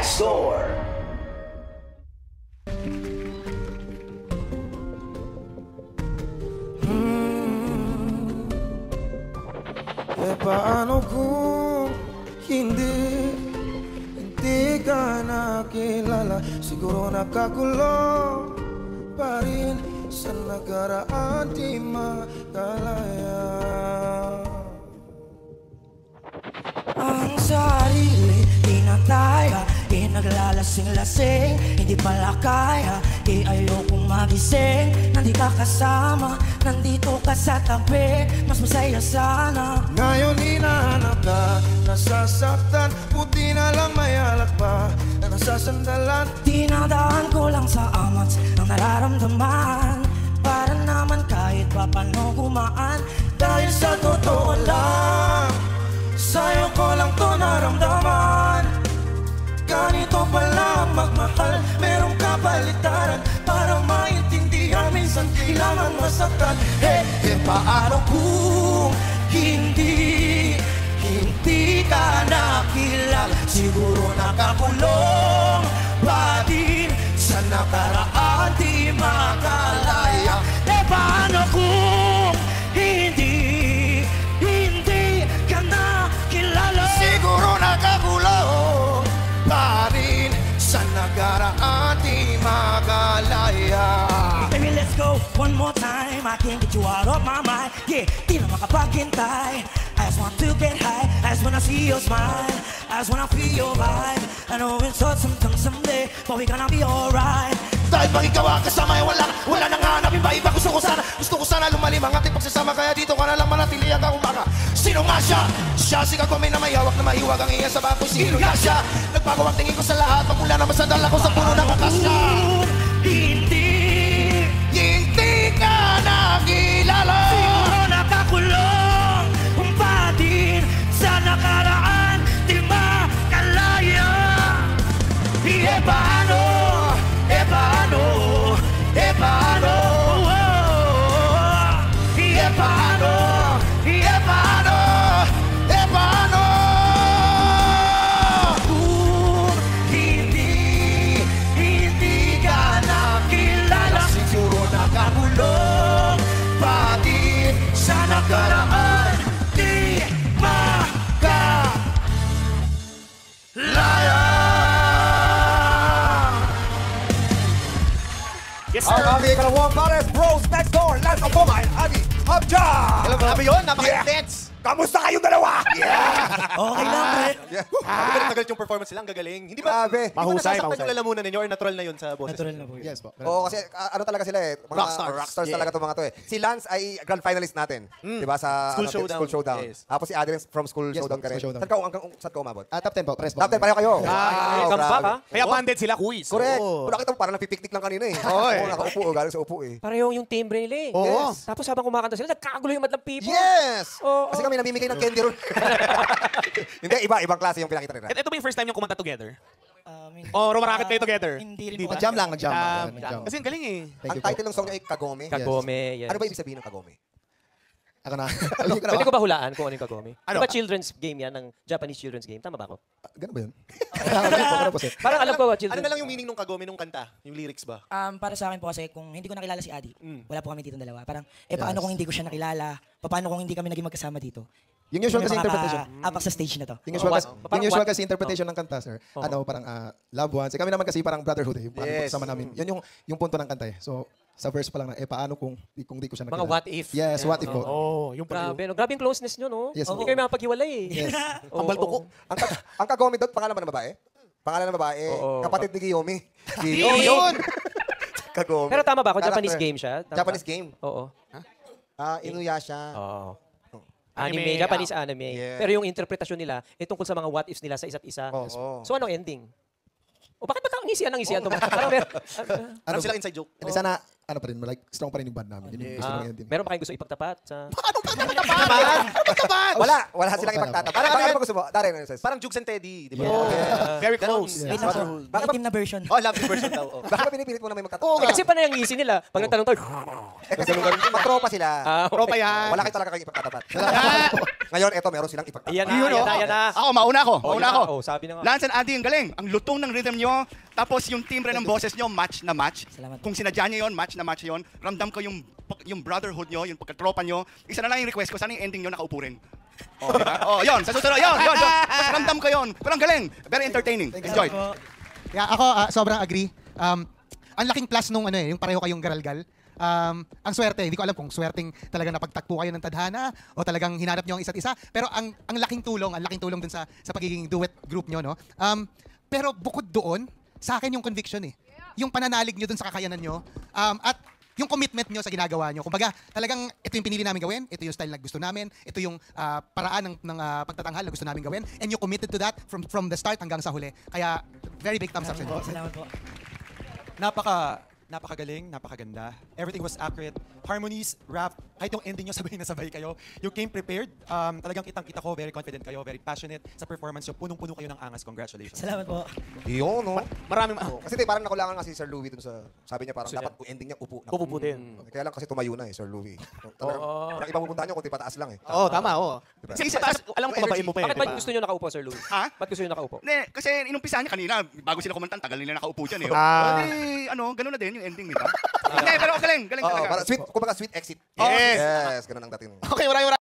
next door. Paano kung hindi ka nakilala? Siguro nakakulong pa rin sa nakaraan, di makalaya. Ang sarili, pinataya, naglalasing-lasing, hindi pala kaya, ayokong magising. Nandito ka kasama, nandito ka sa tabi, mas masaya sana. Ngayon hinahanap ka, nasasaktan, buti na lang may alak pa na nasasandalan. Dinadaan ko lang sa amats ng nararamdaman, para naman kahit pa paano gumaan. Dahil sa totoo lang, sa'yo ko lang to naramdaman. Ganito pala magmahal, merong kapalitan para maintindihan, minsan kailangan masaktan. Paano kung hindi ka nakilala? Siguro nakakulong pa din sa nakaraan, di makalaya. Paano kung hindi ka nakilala? Siguro nakakulong pa rin sa nakaraan, di makalaya. Baby, let's go one more time. I can't get you out of my mind. Yeah, di na makapaghintay. I just want to get high. I just wanna see your smile. I just wanna feel your vibe. I know it's hard sometimes someday, but we gonna be alright. Dahil pag ikaw ang kasama, wala nang hanapin ba iba. Gusto ko sana lumalim ang ating pagsasama, kaya dito ka na lang manatili hanggang umaga. Sino nga siya? Siya si Kagome na may hawak na mahiwag ang iya sa baboy. Sino nga siya? Nagbago ang tingin ko sa lahat, magmula naman sa dala ko sa puno ng kakasya. Hindi ka nakilala. Siguro nakakulong pa din sa nakaraan, di makalaya. Paano? Paano? Paano? Paano? Paano? Paano? Kung hindi ka nakilala, siguro nakakulong pa din sa nakaraan, di makalaya. Yes, sir. Kami Kalawang Pares, Bros Next Door, Lance Obomay, Agi Habja! Hello, bro. Sabi yun, napaka-intense. Kamusta kayong dalawa? Okay lang, pre. Tagal yung performance nila, ang gagaling. Hindi ba, Grabe. Mahusay, yung lalamunan ninyo or natural na yun sa boses? Natural na po. Yes po. Oo, kasi ano talaga sila eh. Rockstars talaga itong mga to eh. Si Lance ay grand finalist natin. Diba sa School Showdown. Yes. Tapos si Adrian from School Showdown ka rin. Saan ka umabot? Top 10 po, press po. Top 10 pareho kayo. Comeback, ha? Kaya banded sila, quiz. Correct. Nakita mo, parang napipiktik lang kanina eh. Oo, nakaupo, galing sa upo eh. Pareho yung timbre nila eh. Oo. Tapos habang kumakanta sila, nagkagulo yung madlang people. Yes! Oo. Kasi kami namimigay ng candy ron. Hindi, ibang klase yung pinakita nila. Ito ba yung first time yung kumanta together? O rumarakit kayo together? Hindi rin po. Nag-jam lang. Kasi ang galing eh. Ang title ng song niya ay Kagome. Kagome, yes. Ano ba ibig sabihin ng Kagome? Ako na. Pwede ko ba hulaan kung ano yung Kagome? Ano? Diba children's game yan, ng Japanese children's game? Tama ba ako? Ganun ba yun? Parang alam ko, Ano children's. na lang yung meaning ng Kagome nung kanta? Yung lyrics ba? Para sa akin po kasi kung hindi ko nakilala si Adi, wala po kami dito dalawa. Parang, paano kung hindi ko siya nakilala? Paano kung hindi kami naging magkasama dito? Yung usual kasi interpretation. Apak sa stage na to. Yung usual kasi interpretation ng kanta, sir. Ano, parang loved ones. Kami naman kasi parang brotherhood eh. Parang pagsama namin. Yan yung punto ng kanta eh. So, sa verse pa lang na, paano kung di ko siya nakilala. Mga what if. Yes, what if po. Yung Grabe, no? Grabe yung closeness nyo, no? Yes, Hindi kayo makapaghiwalay eh. Yes. Ang baltuko. Ang Kagome doon, pangalan ba ng babae? Pangalan ng babae, kapatid ni Kiyomi. Yun! Kagome. Pero tama ba ako? Character. Japanese game siya? Tama Japanese ba? game. Oo. Inuyasha. Oo. Anime, Japanese anime. Yeah. Pero yung interpretasyon nila, tungkol sa mga what ifs nila sa isa't isa. So anong ending? O bakit ba ngisian ng ngisian? Parang Ano sila inside joke? Hindi, sana ano pa rin, like, strong pa rin yung band namin. Yun yung gusto ng ending. Meron pa kayong gusto ipagtapat sa... Wala silang ipagtatapat. Parang ano gusto mo? Darren, ano says? Parang Jugs and Teddy, di ba? Very close. Yeah. Bakit Team na version. Oh, love you version daw. Oh. Bakit ba pinipilit mo na may magtatapat? Eh, kasi pa na yung ngisi nila. Pag nagtanong tayo, Kasi magtropa sila. Tropa yan. Wala kayo talaga kayong ipagtatapat. Ngayon, eto, meron silang ipagtatapat. yan na, yan na. Ako, mauna ako. Mauna ako. Oh, sabi na nga. Lance and Andy, ang galing. Ang lutong ng rhythm nyo. Tapos yung timbre ng boses nyo, match na match. Salamat. Kung sinadya nyo yun, match na match yun. Ramdam ko yung brotherhood nyo, yung pagkatropa nyo. Isa na lang yung request ko, sana yung ending nyo nakaupo rin. Oh, diba? Oh, yun. Sa susunod, yun. Mas ramdam ko yun. Pero ang galing. Very entertaining. Enjoy. Yeah, ako sobrang agree. Ang laking plus nung ano yung pareho kayong garalgal. Ang swerte, hindi ko alam kung swerteng talagang napagtagpo kayo ng tadhana o talagang hinanap nyo ang isa't isa. Pero ang laking tulong dun sa pagiging duet group nyo, no? Pero bukod doon, sa akin yung conviction yung pananalig nyo dun sa kakayanan nyo, at yung commitment nyo sa ginagawa nyo. Kumbaga, talagang ito yung pinili namin gawin, ito yung style na gusto namin, ito yung paraan ng pagtatanghal na gusto namin gawin, and you committed to that from the start hanggang sa huli. Kaya, very big thumbs up sa inyo. Salamat po. Napakagaling, napakaganda. Everything was accurate. Harmonies, rap, kahit yung ending nyo sabay na sabay kayo. You came prepared. Talagang kitang-kita ko, very confident kayo, very passionate sa performance nyo. Punong-puno kayo ng angas. Congratulations. Salamat po. Yun, no? Maraming... Kasi parang nakulangan nga si Sir Louie dun sa... Sabi niya parang dapat ending niya upo. Pupupo din. Kaya lang kasi tumayo na Sir Louie. Parang ibang pupuntahan niyo, kunti pataas lang Oo, tama, oo. Diba? Sige, alam ko pababain mo pa Bakit eh, ba di ba? gusto nyo nakaupo, Sir Louie? Ha? Ba't gusto nyo nakaupo? Hindi, kasi inumpisahan niya kanina, bago sila kumantan, tagal nila nakaupo dyan eh. Ganun na din yung ending, di ba? Hindi, pero galing Oo, talaga. parang sweet, kumbaga sweet exit. Yes. Yes, ganun ang dating. Okay, maraming